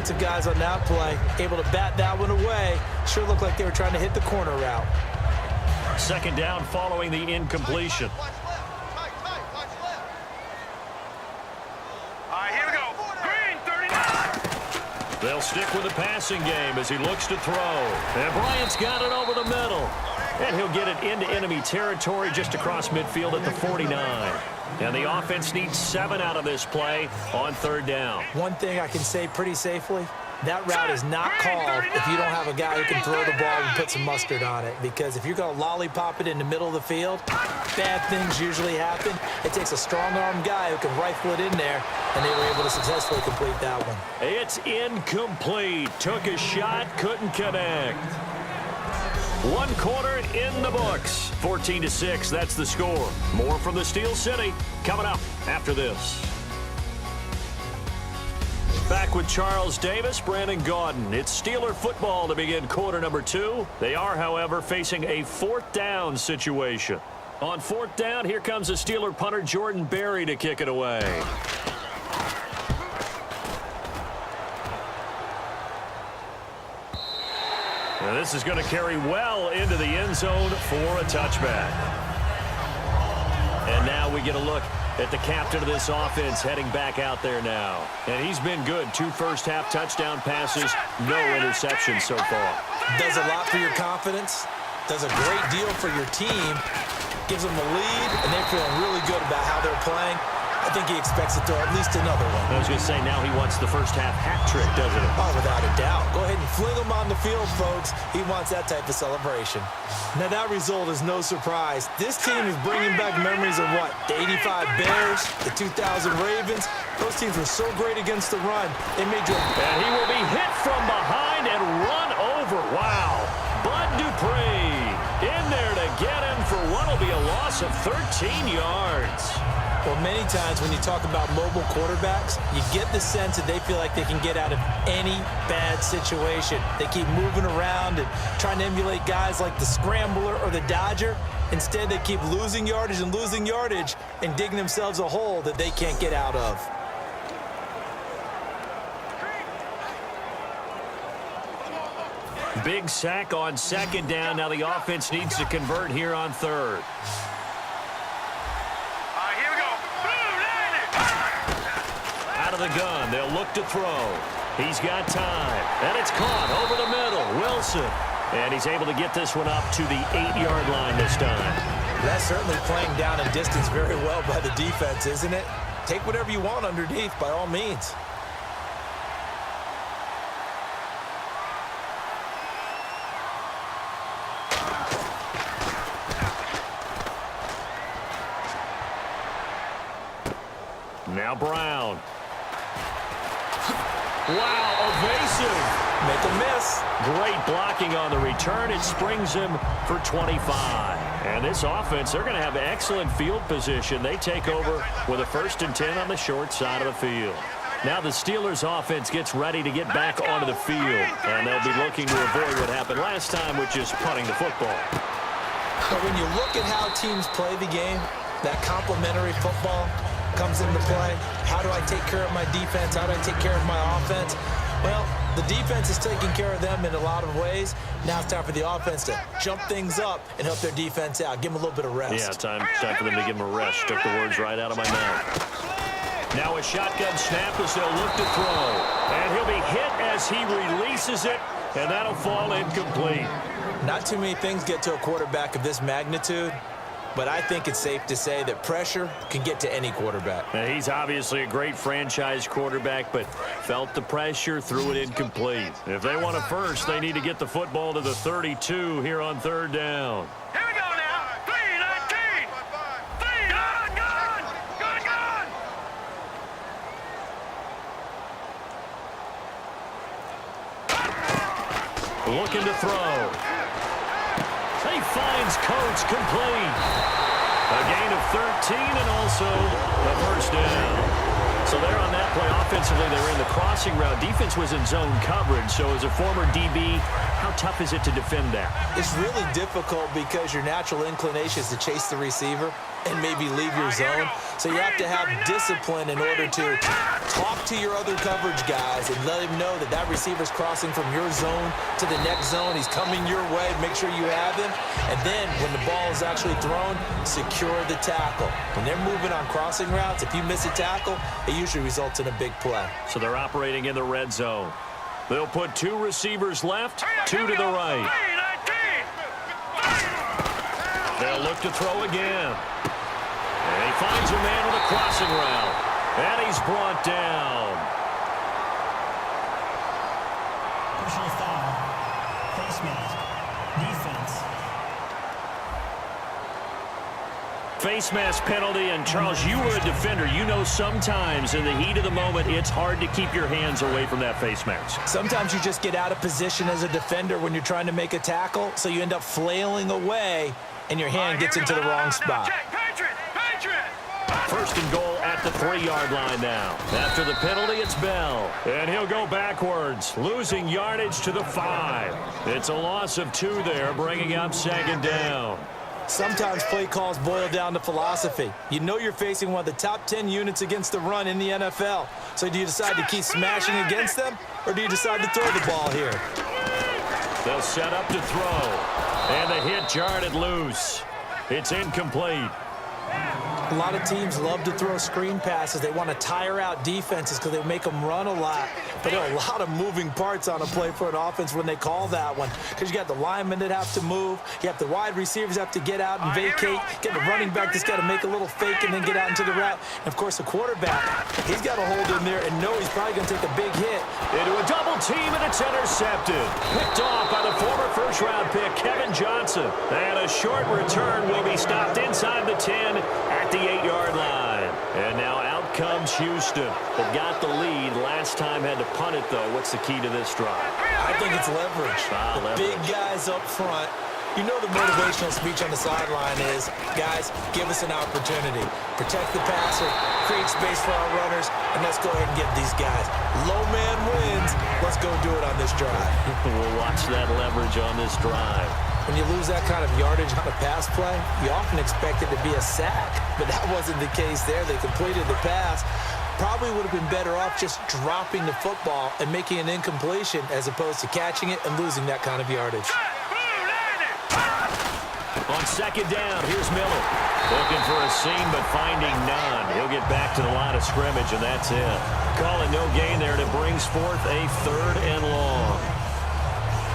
defensive guys on that play, able to bat that one away. Sure looked like they were trying to hit the corner route. Second down following the incompletion. They'll stick with the passing game as he looks to throw. And Bryant's got it over the middle. And he'll get it into enemy territory just across midfield at the 49. And the offense needs 7 out of this play on third down. One thing I can say pretty safely, that route is not called if you don't have a guy who can throw the ball and put some mustard on it. Because if you're going to lollipop it in the middle of the field, bad things usually happen. It takes a strong-arm guy who can rifle it in there, and they were able to successfully complete that one. It's incomplete. Took a shot, couldn't connect. One quarter in the books. 14-6, that's the score. More from the Steel City coming up after this. Back with Charles Davis, Brandon Gaudin. It's Steeler football to begin quarter number 2. They are, however, facing a 4th down situation. On 4th down, here comes the Steeler punter Jordan Berry to kick it away. And this is going to carry well into the end zone for a touchback. And now we get a look at the captain of this offense heading back out there now. And he's been good. 2 first-half touchdown passes, no interceptions so far. Does a lot for your confidence, does a great deal for your team, gives them the lead, and they're feeling really good about how they're playing. I think he expects to throw at least another one. I was going to say, now he wants the first-half hat trick, doesn't he? Oh, without a doubt. Go ahead and fling him on the field, folks. He wants that type of celebration. Now, that result is no surprise. This team is bringing back memories of what? The 85 Bears, the 2000 Ravens. Those teams were so great against the run. They made you... And he will be hit from behind and run over. Wow. Bud Dupree in there to get him for what will be a loss of 13 yards. Well, many times when you talk about mobile quarterbacks, you get the sense that they feel like they can get out of any bad situation. They keep moving around and trying to emulate guys like the Scrambler or the Dodger. Instead, they keep losing yardage and digging themselves a hole that they can't get out of. Big sack on 2nd down. Now the offense needs to convert here on 3rd. Of the gun, they'll look to throw. He's got time, and it's caught over the middle. Wilson, and he's able to get this one up to the 8-yard line this time. That's certainly playing down in distance very well by the defense, isn't it? Take whatever you want underneath, by all means. Now Brown. Wow, evasive. Make a miss. Great blocking on the return. It springs him for 25. And this offense, they're going to have excellent field position. They take over with a 1st and 10 on the short side of the field. Now the Steelers offense gets ready to get back onto the field. And they'll be looking to avoid what happened last time, which is punting the football. But when you look at how teams play the game, that complementary football comes into play. How do I take care of my defense? How do I take care of my offense? Well, the defense is taking care of them in a lot of ways. Now it's time for the offense to jump things up and help their defense out. Give them a little bit of rest. Yeah, time for them to give them a rest. Took the words right out of my mouth. Now a shotgun snap as they'll look to throw. And he'll be hit as he releases it, and that'll fall incomplete. Not too many things get to a quarterback of this magnitude. But I think it's safe to say that pressure can get to any quarterback. Now, he's obviously a great franchise quarterback, but felt the pressure, threw it incomplete. If they want a first, they need to get the football to the 32 here on 3rd down. Here we go now. 3-19. Good. Looking to throw. He finds Coates complete. A gain of 13 and also a 1st down. So there on that play, offensively, they were in the crossing route. Defense was in zone coverage. So as a former DB, how tough is it to defend that? It's really difficult because your natural inclination is to chase the receiver. and maybe leave your zone. So you have to have discipline in order to talk to your other coverage guys and let him know that that receiver's crossing from your zone to the next zone. He's coming your way. Make sure you have him. And then when the ball is actually thrown, secure the tackle. When they're moving on crossing routes, if you miss a tackle, it usually results in a big play. So they're operating in the red zone. They'll put 2 receivers left, 2 to the right. They'll look to throw again. And he finds a man with a crossing route. And he's brought down. Personal foul. Face mask. Defense. Face mask penalty, and Charles, you were a defender. You know sometimes in the heat of the moment, it's hard to keep your hands away from that face mask. Sometimes you just get out of position as a defender when you're trying to make a tackle, so you end up flailing away, and your hand gets into the wrong spot. First and goal at the 3-yard line now. After the penalty, it's Bell. And he'll go backwards, losing yardage to the 5. It's a loss of 2 there, bringing up second down. Sometimes play calls boil down to philosophy. You know you're facing one of the top 10 units against the run in the NFL. So do you decide to keep smashing against them, or do you decide to throw the ball here? They'll set up to throw. And the hit jarred it loose. It's incomplete. A lot of teams love to throw screen passes. They want to tire out defenses because they make them run a lot. But there are a lot of moving parts on a play for an offense when they call that one. Because you got the linemen that have to move. You have the wide receivers have to get out and vacate. Get the running back that's got to make a little fake and then get out into the route. And, of course, the quarterback, he's got to hold in there and know he's probably going to take a big hit. Into a double team, and it's intercepted. Picked off by the former first-round pick, Kevin Johnson. And a short return will be stopped inside the 10 at the 8-yard line. And now out comes Houston. They've got the lead. Last time had to punt it, though. What's the key to this drive? I think it's leverage. The big guys up front. You know the motivational speech on the sideline is, guys, give us an opportunity. Protect the passer, create space for our runners, and let's go ahead and get these guys. Low man wins. Let's go do it on this drive. We'll watch that leverage on this drive. When you lose that kind of yardage on a pass play, you often expect it to be a sack, but that wasn't the case there. They completed the pass. Probably would have been better off just dropping the football and making an incompletion as opposed to catching it and losing that kind of yardage. On second down, here's Miller. Looking for a seam, but finding none. He'll get back to the line of scrimmage, and that's it. Calling no gain there, and it brings forth a 3rd and long.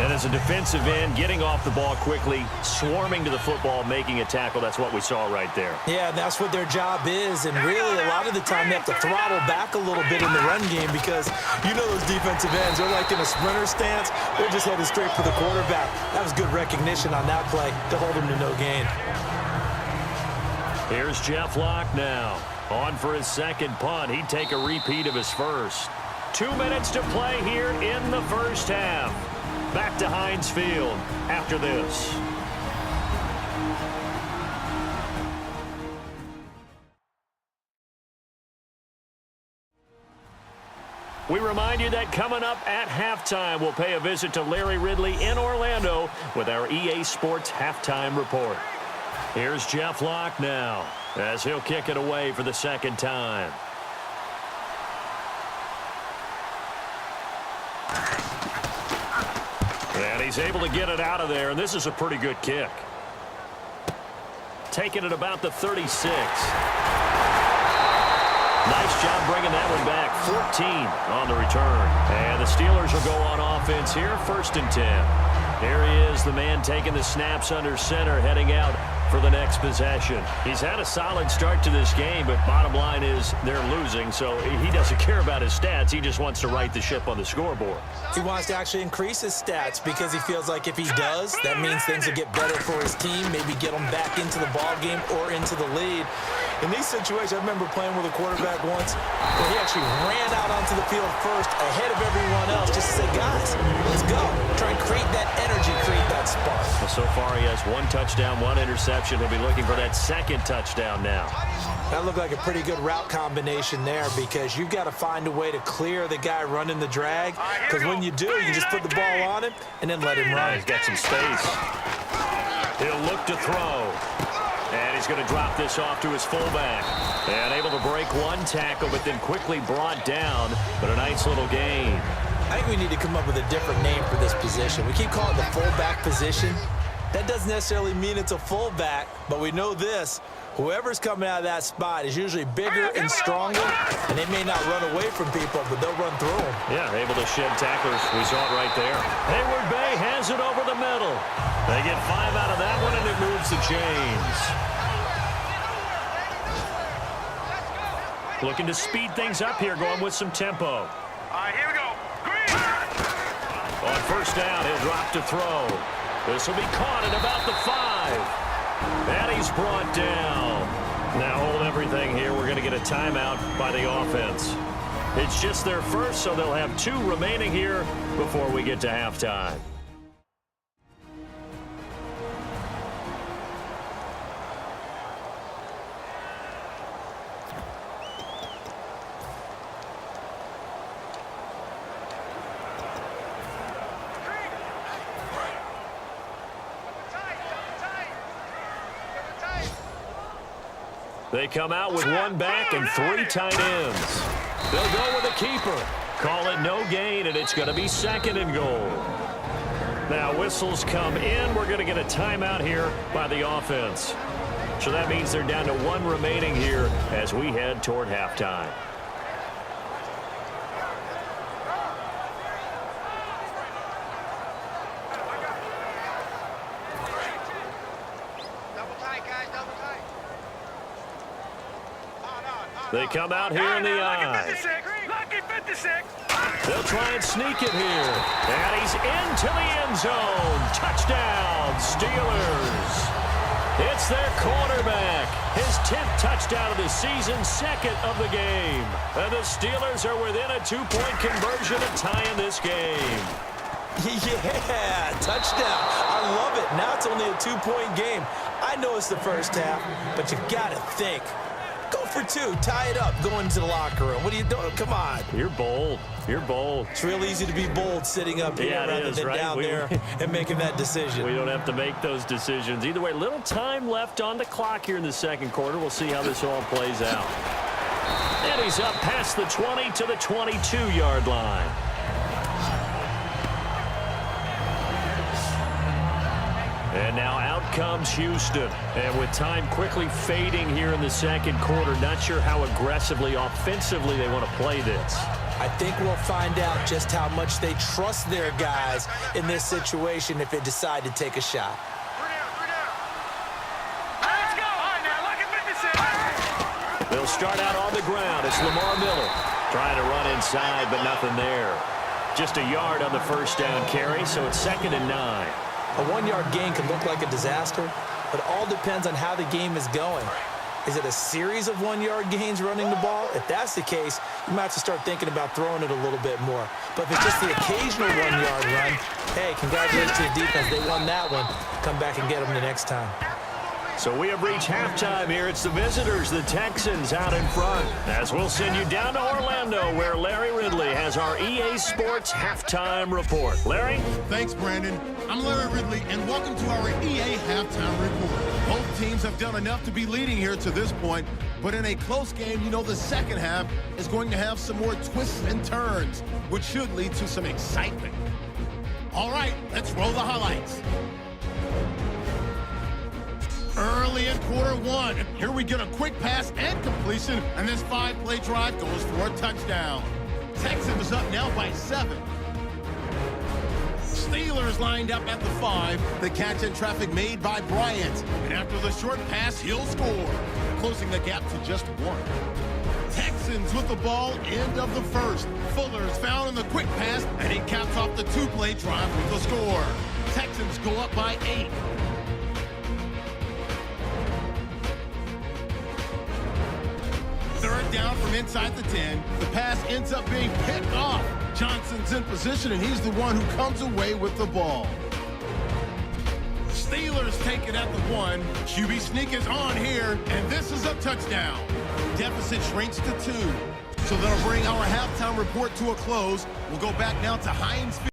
And as a defensive end, getting off the ball quickly, swarming to the football, making a tackle, that's what we saw right there. Yeah, that's what their job is, and really a lot of the time they have to throttle back a little bit in the run game because you know those defensive ends, they're like in a sprinter stance, they're just headed straight for the quarterback. That was good recognition on that play to hold him to no gain. Here's Jeff Locke now. On for his second punt. He'd take a repeat of his first. 2 minutes to play here in the first half. Back to Heinz Field after this. We remind you that coming up at halftime, we'll pay a visit to Larry Ridley in Orlando with our EA Sports Halftime Report. Here's Jeff Locke now as he'll kick it away for the second time. And he's able to get it out of there, and this is a pretty good kick. Taking it about the 36. Nice job bringing that one back. 14 on the return. And the Steelers will go on offense here, 1st and 10. Here he is, the man taking the snaps under center, heading out for the next possession. He's had a solid start to this game, but bottom line is they're losing, so he doesn't care about his stats. He just wants to right the ship on the scoreboard. He wants to actually increase his stats because he feels like if he does, that means things will get better for his team, maybe get them back into the ball game or into the lead. In these situations, I remember playing with a quarterback once where he actually ran out onto the field first ahead of everyone else just to say, guys, let's go. Try and create that energy, create that spark. Well, so far he has 1 touchdown, 1 interception. He'll be looking for that 2nd touchdown now. That looked like a pretty good route combination there because you've got to find a way to clear the guy running the drag because when you do, you can just put the ball on him and then let him run. He's got some space. He'll look to throw. And he's going to drop this off to his fullback. And able to break one tackle, but then quickly brought down. But a nice little gain. I think we need to come up with a different name for this position. We keep calling it the fullback position. That doesn't necessarily mean it's a fullback, but we know this. Whoever's coming out of that spot is usually bigger and stronger, and they may not run away from people, but they'll run through them. Yeah, able to shed tacklers. We saw it right there. Hayward Bay has it over the middle. They get 5 out of that one, and it moves the chains. Looking to speed things up here, going with some tempo. All right, here we go. Green. On first down, he'll drop to throw. This will be caught at about the 5. And he's brought down. Now hold everything here. We're going to get a timeout by the offense. It's just their first, so they'll have 2 remaining here before we get to halftime. They come out with 1 back and 3 tight ends. They'll go with a keeper. Call it no gain, and it's going to be 2nd and goal. Now whistles come in. We're going to get a timeout here by the offense. So that means they're down to 1 remaining here as we head toward halftime. They come out here in the eye. Lucky 56. They'll try and sneak it here. And he's into the end zone. Touchdown, Steelers. It's their quarterback. His 10th touchdown of the season, 2nd of the game. And the Steelers are within a 2-point conversion of tying this game. Yeah, touchdown. I love it. Now it's only a 2-point game. I know it's the first half, but you got to think. Go for 2. Tie it up. Go into the locker room. What are you doing? Come on. You're bold. You're bold. It's real easy to be bold sitting up here rather than down there and making that decision. We don't have to make those decisions. Either way, little time left on the clock here in the 2nd quarter. We'll see how this all plays out. And he's up past the 20 to the 22-yard line. And now out comes Houston. And with time quickly fading here in the 2nd quarter, not sure how aggressively, offensively they want to play this. I think we'll find out just how much they trust their guys in this situation if they decide to take a shot. Let's go. All right, now, lucky 56. They'll start out on the ground. It's Lamar Miller trying to run inside, but nothing there. Just a yard on the first down carry, so it's 2nd and 9. A 1-yard gain can look like a disaster, but it all depends on how the game is going. Is it a series of 1-yard gains running the ball? If that's the case, you might have to start thinking about throwing it a little bit more. But if it's just the occasional 1-yard run, hey, congratulations to the defense. They won that one. Come back and get them the next time. So we have reached halftime here. It's the visitors, the Texans, out in front. As we'll send you down to Orlando, where Larry Ridley has our EA Sports Halftime Report. Larry? Thanks, Brandon. I'm Larry Ridley, and welcome to our EA Halftime Report. Both teams have done enough to be leading here to this point, but in a close game, you know the second half is going to have some more twists and turns, which should lead to some excitement. All right, let's roll the highlights. Early in quarter 1, here we get a quick pass and completion, and this 5-play drive goes for a touchdown. Texans up now by 7. Steelers lined up at the 5. The catch in traffic made by Bryant, and after the short pass, he'll score, closing the gap to just 1. Texans with the ball, end of the first. Fuller's found in the quick pass, and he caps off the 2-play drive with the score. Texans go up by 8. Third down from inside the 10. The pass ends up being picked off. Johnson's in position, and he's the one who comes away with the ball. Steelers take it at the 1. QB sneak is on here, and this is a touchdown. Deficit shrinks to 2. So that'll bring our halftime report to a close. We'll go back now to Heinz Field.